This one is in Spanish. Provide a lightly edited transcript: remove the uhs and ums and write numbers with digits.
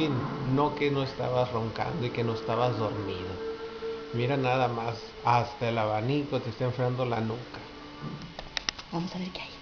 fin, no que no estabas roncando y que no estabas dormido. Mira nada más, hasta el abanico te está enfriando la nuca. Vamos a ver qué hay.